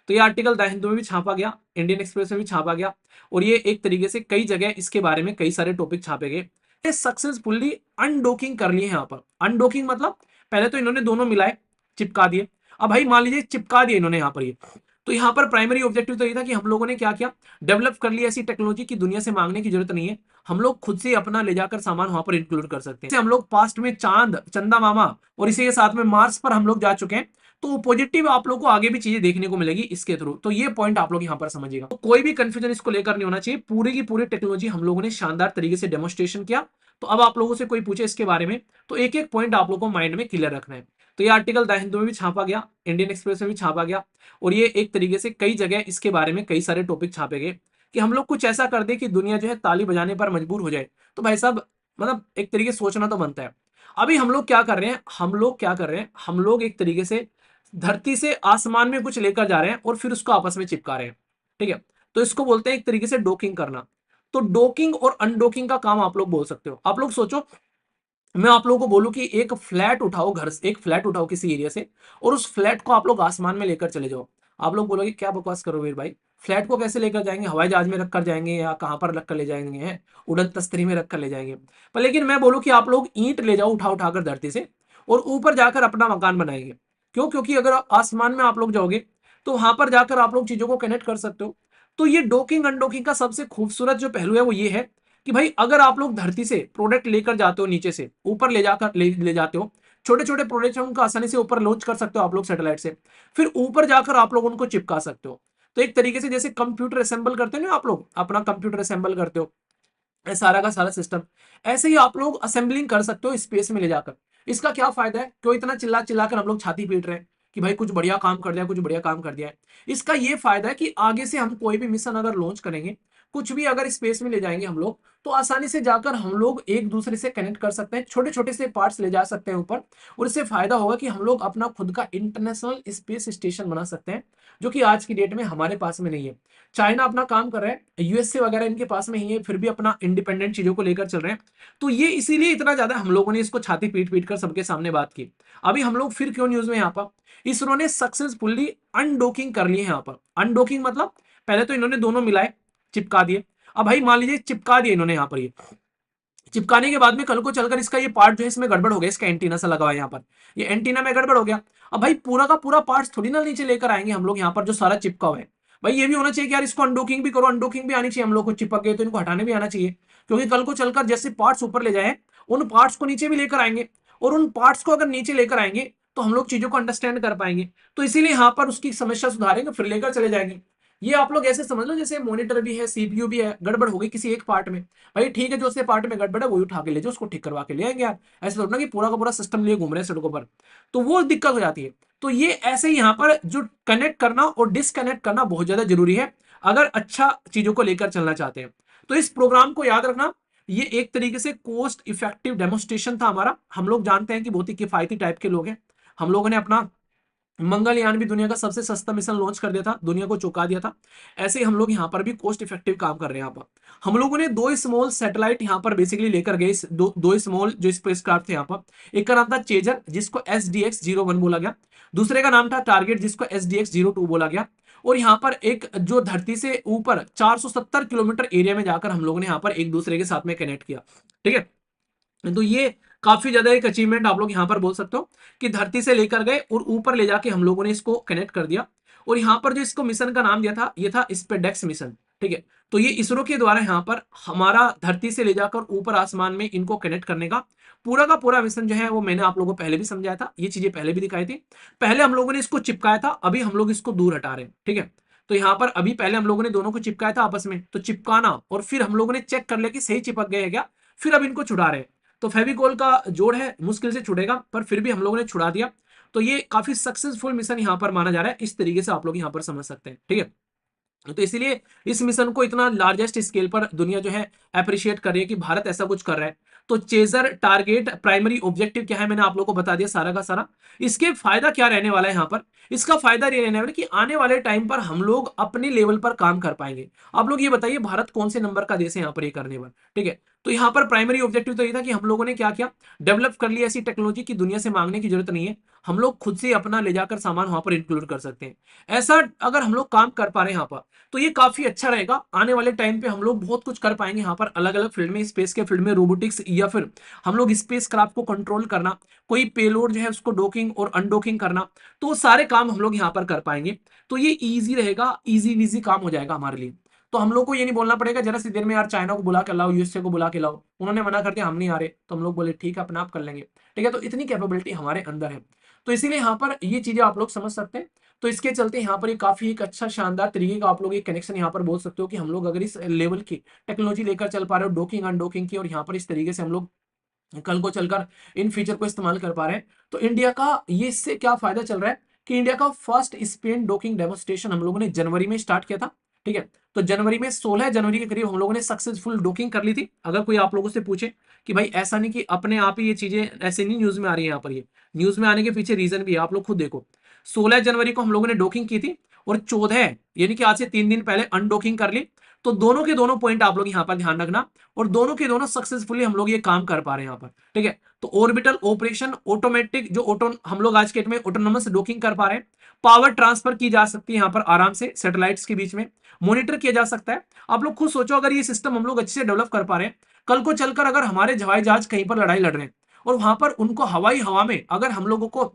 तो ये article the Hindu में भी छापा गया, इंडियन एक्सप्रेस में भी छापा गया, और ये एक तरीके से कई जगह इसके बारे में कई सारे टॉपिक छापे गए। सक्सेसफुली अनडॉकिंग कर लिए यहाँ पर। अनडॉकिंग मतलब पहले तो इन्होंने दोनों मिलाए, चिपका दिए। अब भाई मान लीजिए चिपका दिए इन्होंने यहाँ पर ये, तो यहाँ पर प्राइमरी ऑब्जेक्टिव तो ये था कि हम लोगों ने क्या किया, डेवलप कर लिया ऐसी टेक्नोलॉजी की दुनिया से मांगने की जरूरत नहीं है, हम लोग खुद से अपना ले जाकर सामान वहां पर इंक्लूड कर सकते हैं। हम लोग पास्ट में चांद, चंदा मामा और इसी के साथ में मार्स पर हम लोग जा चुके हैं, तो पॉजिटिव आप लोग को आगे भी चीजें देखने को मिलेगी इसके थ्रू। तो ये पॉइंट आप लोग यहाँ पर समझिएगा, तो कोई भी कंफ्यूजन इसको लेकर नहीं होना चाहिए। पूरी की पूरी टेक्नोलॉजी हम लोगों ने शानदार तरीके से डेमोस्ट्रेशन किया। तो अब आप लोगों से कोई पूछे इसके बारे में, तो एक एक पॉइंट आप लोगों को माइंड में क्लियर रखना है। तो ये आर्टिकल द हिंदू में भी छापा गया, इंडियन एक्सप्रेस में भी छापा गया, और ये एक तरीके से कई जगह इसके बारे में कई सारे टॉपिक छापे गए कि हम लोग कुछ ऐसा कर दे कि दुनिया जो है ताली बजाने पर मजबूर हो जाए। तो भाई साहब मतलब एक तरीके से सोचना तो बनता है। अभी हम लोग क्या कर रहे हैं, हम लोग एक तरीके से धरती से आसमान में कुछ लेकर जा रहे हैं और फिर उसको आपस में चिपका रहे हैं, ठीक है। तो इसको बोलते हैं एक तरीके से डॉकिंग करना। तो डॉकिंग और अनडॉकिंग का काम आप लोग बोल सकते हो। आप लोग सोचो, मैं आप लोगों को बोलूं कि एक फ्लैट उठाओ, घर से एक फ्लैट उठाओ किसी एरिया से, और उस फ्लैट को आप लोग आसमान में लेकर चले जाओ। आप लोग बोलोगे क्या बकवास करो वीर भाई, फ्लैट को कैसे लेकर जाएंगे, हवाई जहाज में रख कर जाएंगे या कहां पर रख कर ले जाएंगे, हैं उड़न तस्तरी में रख कर ले जाएंगे। पर लेकिन मैं बोलूं कि आप लोग ईंट ले जाओ उठा उठाकर धरती से, और ऊपर जाकर अपना मकान बनाएंगे। क्यों? क्योंकि अगर आसमान में आप लोग जाओगे तो वहां पर जाकर आप लोग चीजों को कनेक्ट कर सकते हो। तो ये डॉकिंग अनडॉकिंग का सबसे खूबसूरत जो पहलू है वो ये है कि भाई अगर आप लोग धरती से प्रोडक्ट लेकर जाते हो, नीचे से ऊपर ले जाते हो, छोटे छोटे प्रोडक्ट हैं उनको आसानी से ऊपर लॉन्च कर सकते हो आप लोग सैटेलाइट से, फिर ऊपर जाकर आप लोग उनको चिपका सकते हो। तो एक तरीके से जैसे कंप्यूटर असेंबल करते हो ना, आप लोग अपना कंप्यूटर असेंबल करते हो, ये सारा का सारा सिस्टम, ऐसे ही आप लोग असेंबलिंग कर सकते हो स्पेस में ले जाकर। इसका क्या फायदा है, क्यों इतना चिल्ला चिल्लाकर हम लोग छाती पीट रहे हैं कि भाई कुछ बढ़िया काम कर दिया, कुछ बढ़िया काम कर दिया है। इसका ये फायदा है कि आगे से हम कोई भी मिशन अगर लॉन्च करेंगे, कुछ भी अगर स्पेस में ले जाएंगे हम लोग, तो आसानी से जाकर हम लोग एक दूसरे से कनेक्ट कर सकते हैं, छोटे छोटे से पार्ट्स ले जा सकते हैं ऊपर। और इससे फायदा होगा कि हम लोग अपना खुद का इंटरनेशनल स्पेस स्टेशन बना सकते हैं, जो कि आज की डेट में हमारे पास में नहीं है। चाइना अपना काम कर रहा है, यूएसए वगैरह इनके पास में ही है, फिर भी अपना इंडिपेंडेंट चीजों को लेकर चल रहे हैं। तो ये इसीलिए इतना ज्यादा हम लोगों ने इसको छाती पीट पीट कर सबके सामने बात की। अभी हम लोग फिर क्यों न्यूज में यहाँ पर, इसरो ने सक्सेसफुली अनडॉकिंग कर ली है यहाँ पर। अनडॉकिंग मतलब पहले तो इन्होंने दोनों मिलाए, चिपका दिए। अब भाई मान लीजिए चिपका दिए इन्होंने यहाँ पर, ये चिपकाने के बाद में कल को चलकर इसका ये पार्ट जो है इसमें गड़बड़ हो गया, इसका एंटीना सा लगा हुआ है यहाँ पर, ये एंटीना में गड़बड़ हो गया। अब भाई पूरा का पूरा पार्ट थोड़ी ना नीचे लेकर आएंगे हम लोग यहाँ पर जो सारा चिपका हुआ है। भाई ये भी होना चाहिए कि यार इसको अनडॉकिंग भी करो, अनडॉकिंग भी आनी चाहिए हम लोग को, चिपक गए तो इनको हटाने भी आना चाहिए। क्योंकि कल को चलकर जैसे पार्ट्स ऊपर ले जाए, उन पार्ट्स को नीचे भी लेकर आएंगे, और उन पार्ट्स को अगर नीचे लेकर आएंगे तो हम लोग चीजों को अंडरस्टैंड कर पाएंगे। तो इसीलिए यहाँ पर उसकी समस्या सुधारेंगे फिर लेकर चले जाएंगे। ये आप लोग ऐसे समझ लो जैसे मॉनिटर भी है, सीपीयू भी है, गड़बड़ हो गई किसी एक पार्ट में, भाई ठीक है जो उससे पार्ट में गड़बड़ है वही उठा के ले जाओ, उसको ठीक करवा के ले आएंगे यार। ऐसे थोड़ा ना कि पूरा का पूरा सिस्टम लिए घूम रहे हैं सड़कों पर, तो वो दिक्कत हो जाती है। तो ये ऐसे ही यहाँ पर जो कनेक्ट करना और डिसकनेक्ट करना बहुत ज्यादा जरूरी है अगर अच्छा चीजों को लेकर चलना चाहते हैं। तो इस प्रोग्राम को याद रखना, ये एक तरीके से कोस्ट इफेक्टिव डेमोस्ट्रेशन था हमारा। हम लोग जानते हैं कि बहुत ही किफायती टाइप के लोग हैं, हम लोगों ने अपना मंगलयान भी दुनिया का सबसे सस्ता मिशन लॉन्च कर दिया था, दुनिया को चौंका दिया था। ऐसे ही हम लोग यहाँ पर भी कोस्ट इफेक्टिव काम कर रहे हैं। यहाँ पर हम लोगों ने दो स्मॉल सैटेलाइट यहाँ पर बेसिकली लेकर गए, दो स्मॉल जो स्पेसक्राफ्ट थे यहाँ पर। एक का नाम था चेजर जिसको SDX-01 बोला गया, दूसरे का नाम था टारगेट जिसको SDX-02 बोला गया। और यहाँ पर एक जो धरती से ऊपर 470 किलोमीटर एरिया में जाकर हम लोगों ने यहाँ पर एक दूसरे के साथ में कनेक्ट किया, ठीक है। तो ये काफी ज्यादा एक अचीवमेंट आप लोग यहाँ पर बोल सकते हो कि धरती से लेकर गए और ऊपर ले जाके हम लोगों ने इसको कनेक्ट कर दिया। और यहाँ पर जो इसको मिशन का नाम दिया था ये था स्पेडेक्स मिशन, ठीक है। तो ये इसरो के द्वारा यहाँ पर हमारा धरती से ले जाकर ऊपर आसमान में इनको कनेक्ट करने का पूरा मिशन जो है वो मैंने आप लोगों को पहले भी समझाया था, ये चीजें पहले भी दिखाई थी। पहले हम लोगों ने इसको चिपकाया था, अभी हम लोग इसको दूर हटा रहे हैं, ठीक है। तो यहाँ पर अभी पहले हम लोगों ने दोनों को चिपकाया था आपस में, तो चिपकाना और फिर हम लोगों ने चेक कर लिया कि सही चिपक गए हैं क्या, फिर अब इनको छुड़ा रहे हैं। तो फेविकोल का जोड़ है, मुश्किल से छुड़ेगा, पर फिर भी हम लोगों ने छुड़ा दिया। तो ये काफी सक्सेसफुल मिशन यहाँ पर माना जा रहा है, इस तरीके से आप लोग यहाँ पर समझ सकते हैं, ठीक है। तो इसीलिए इस मिशन को इतना लार्जेस्ट स्केल पर दुनिया जो है अप्रिशिएट कर रही है कि भारत ऐसा कुछ कर रहा है। तो चेजर टारगेट प्राइमरी ऑब्जेक्टिव क्या है मैंने आप लोगों को बता दिया सारा का सारा। इसके फायदा क्या रहने वाला है यहाँ पर, इसका फायदा ये रहने वाला है कि आने वाले टाइम पर हम लोग अपने लेवल पर काम कर पाएंगे। आप लोग ये बताइए भारत कौन से नंबर का देश है यहाँ पर ये करने पर, ठीक है। तो तो यहाँ पर प्राइमरी ऑब्जेक्टिव तो ये था कि हम लोगों ने क्या किया, डेवलप कर लिया ऐसी टेक्नोलॉजी की दुनिया से मांगने की जरूरत नहीं है, हम लोग खुद से अपना ले जाकर सामान वहां पर इंक्लूड कर सकते हैं। ऐसा अगर हम लोग काम कर पा रहे हैं यहाँ पर, तो ये काफी अच्छा रहेगा। आने वाले टाइम पे हम लोग बहुत कुछ कर पाएंगे यहाँ पर, अलग अलग फील्ड में, स्पेस के फील्ड में, रोबोटिक्स, या फिर हम लोग स्पेस क्राफ्ट को कंट्रोल करना, कोई पेलोड जो है उसको डॉकिंग और अनडॉकिंग करना, तो वो सारे काम हम लोग यहाँ पर कर पाएंगे। तो ये ईजी रहेगा, ईजी वीजी काम हो जाएगा हमारे लिए। तो हम लोग को ये नहीं बोलना पड़ेगा जरा सी देर में यार चाइना को बुला के लाओ, यूएसए को बुला के लाओ, उन्होंने मना कर दिया हम नहीं आ रहे, तो हम लोग बोले ठीक है अपना आप कर लेंगे। ठीक है, तो इतनी कैपेबिलिटी हमारे अंदर है। तो इसीलिए यहाँ पर ये चीजें आप लोग समझ सकते हैं। तो इसके चलते यहाँ पर ये काफी एक अच्छा शानदार तरीके का आप लोग एक कनेक्शन यहाँ पर बोल सकते हो कि हम लोग अगर इस लेवल की टेक्नोलॉजी लेकर चल पा रहे हो, डॉकिंग अनडॉकिंग की, और यहाँ पर इस तरीके से हम लोग कल को चलकर इन फीचर को इस्तेमाल कर पा रहे हैं, तो इंडिया का ये इससे क्या फायदा चल रहा है कि इंडिया का फर्स्ट स्पेन डॉकिंग डेमोस्ट्रेशन हम लोगों ने जनवरी में स्टार्ट किया था। ठीक है, तो जनवरी में 16 जनवरी के करीब हम लोगों ने सक्सेसफुल डॉकिंग कर ली थी। अगर कोई आप लोगों से पूछे कि भाई ऐसा नहीं कि अपने आप ही ये चीजें ऐसे नहीं न्यूज में आ रही है, यहाँ पर ये न्यूज में आने के पीछे रीजन भी है, आप लोग खुद देखो। 16 जनवरी को हम लोगों ने डॉकिंग की थी, और 14 यानी कि आज से 3 दिन पहले अनडॉकिंग कर ली। तो दोनों के दोनों पॉइंट आप लोग यहाँ पर ध्यान रखना, और दोनों के दोनों सक्सेसफुली हम लोग ये काम कर पा रहे हैं यहाँ पर। ठीक है, तो ऑर्बिटल ऑपरेशन ऑटोमेटिक जो ऑटो हम लोग आज के डेट में ऑटोनोमस डॉकिंग कर पा रहे हैं, पावर ट्रांसफर की जा सकती है यहाँ पर आराम से सैटेलाइट्स के बीच में, मॉनिटर किया जा सकता है। आप लोग खुद सोचो अगर ये सिस्टम हम लोग अच्छे से डेवलप कर पा रहे हैं, कल को चलकर अगर हमारे हवाई जहाज कहीं पर लड़ाई लड़ रहे हैं और वहां पर उनको हवाई हवा में अगर हम लोगों को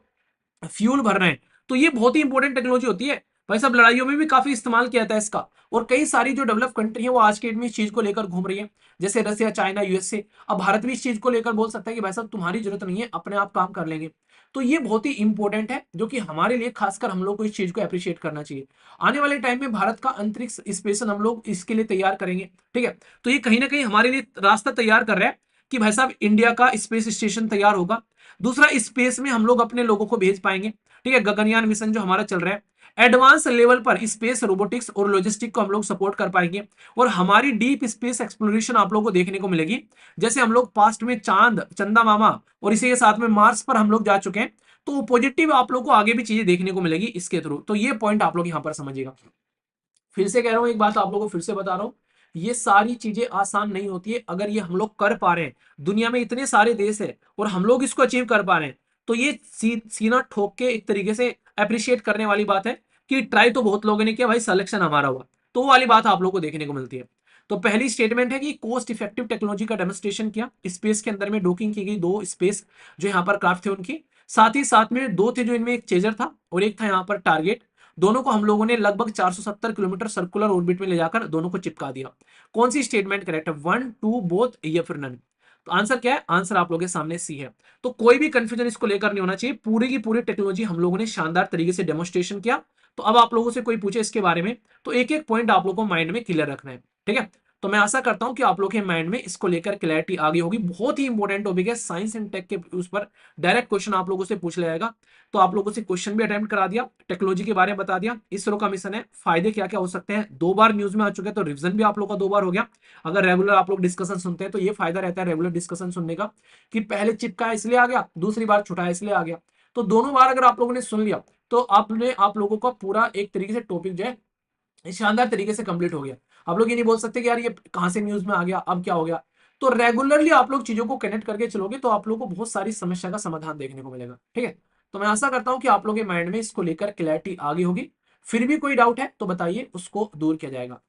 फ्यूल भर रहे हैं, तो ये बहुत ही इंपॉर्टेंट टेक्नोलॉजी होती है भाई साहब। लड़ाइयों में भी काफी इस्तेमाल किया जाता है इसका, और कई सारी जो डेवलप कंट्री है वो आज के डेट में इस चीज को लेकर घूम रही है, जैसे रसिया, चाइना, यूएसए। अब भारत भी इस चीज को लेकर बोल सकता है कि भाई साहब तुम्हारी जरूरत नहीं है, अपने आप काम कर लेंगे। तो ये बहुत ही इंपॉर्टेंट है, जो कि हमारे लिए खासकर हम लोग को इस चीज को अप्रिशिएट करना चाहिए। आने वाले टाइम में भारत का अंतरिक्ष स्टेशन हम लोग इसके लिए तैयार करेंगे। ठीक है, तो ये कहीं ना कहीं हमारे लिए रास्ता तैयार कर रहा है कि भाई साहब इंडिया का स्पेस स्टेशन तैयार होगा। दूसरा, स्पेस में हम लोग अपने लोगों को भेज पाएंगे। ठीक है, गगनयान मिशन जो हमारा चल रहा है, एडवांस लेवल पर स्पेस रोबोटिक्स और लॉजिस्टिक को हम लोग सपोर्ट कर पाएंगे, और हमारी डीप स्पेस एक्सप्लोरेशन आप लोगों को देखने को मिलेगी। जैसे हम लोग पास्ट में चांद, चंदा मामा और इसी के साथ में मार्स पर हम लोग जा चुके हैं, तो पॉजिटिव आप लोग को आगे भी चीजें देखने को मिलेगी इसके थ्रू। तो ये पॉइंट आप लोग यहां पर समझिएगा। फिर से कह रहा हूं, एक बात आप लोगों को फिर से बता रहा हूं, ये सारी चीजें आसान नहीं होती है। अगर ये हम लोग कर पा रहे हैं, दुनिया में इतने सारे देश है और हम लोग इसको अचीव कर पा रहे हैं, तो ये सीना ठोक के एक तरीके से अप्रिशिएट करने वाली बात है कि ट्राई तो बहुत लोगों ने किया भाई, सिलेक्शन हमारा हुआ। तो वो वाली बात आप लोग को देखने को मिलती है। तो पहली स्टेटमेंट है कि कॉस्ट इफेक्टिव टेक्नोलॉजी का डेमोस्ट्रेशन किया, स्पेस के अंदर में डॉकिंग की गई 2 स्पेस जो यहाँ पर क्राफ्ट थे उनकी, साथ ही साथ में 2 थे जो इनमें एक चेजर था और एक था यहाँ पर टारगेट। दोनों को हम लोगों ने लगभग 470 किलोमीटर सर्कुलर ऑर्बिट में ले जाकर दोनों को चिपका दिया। कौन सी स्टेटमेंट करेक्ट है, 1, 2, बोथ या फिर नन? तो आंसर क्या है, आंसर आप लोगों के सामने सी है। तो कोई भी कंफ्यूजन इसको लेकर नहीं होना चाहिए, पूरी की पूरी टेक्नोलॉजी हम लोगों ने शानदार तरीके से डेमोस्ट्रेशन किया। तो अब आप लोगों से कोई पूछे इसके बारे में, तो एक एक पॉइंट आप लोगों को माइंड में क्लियर रखना है। ठीक है, तो मैं आशा करता हूं कि आप लोग के माइंड में इसको लेकर क्लैरिटी आ गई होगी। बहुत ही इंपॉर्टेंट टॉपिक है, साइंस एंड टेक के उस पर डायरेक्ट क्वेश्चन आप लोगों से पूछ लिया जाएगा। तो आप लोगों से क्वेश्चन भी अटेम्प्ट करा दिया, टेक्नोलॉजी के बारे में बता दिया, इसरो का मिशन है, फायदे क्या क्या हो सकते हैं, 2 बार न्यूज में आ चुके हैं, तो रिवीजन भी आप लोग का 2 बार हो गया। अगर रेगुलर आप लोग डिस्कशन सुनते हैं तो ये फायदा रहता है रेगुलर डिस्कशन सुनने का, कि पहले चिपका इसलिए आ गया, दूसरी बार छुटाया इसलिए आ गया। तो दोनों बार अगर आप लोगों ने सुन लिया, तो आपने आप लोगों का पूरा एक तरीके से टॉपिक जो है शानदार तरीके से कंप्लीट हो गया। आप लोग ये नहीं बोल सकते कि यार ये कहां से न्यूज में आ गया, अब क्या हो गया। तो रेगुलरली आप लोग चीजों को कनेक्ट करके चलोगे तो आप लोग को बहुत सारी समस्या का समाधान देखने को मिलेगा। ठीक है, तो मैं आशा करता हूं कि आप लोग के माइंड में इसको लेकर क्लैरिटी आ गई होगी। फिर भी कोई डाउट है तो बताइए, उसको दूर किया जाएगा।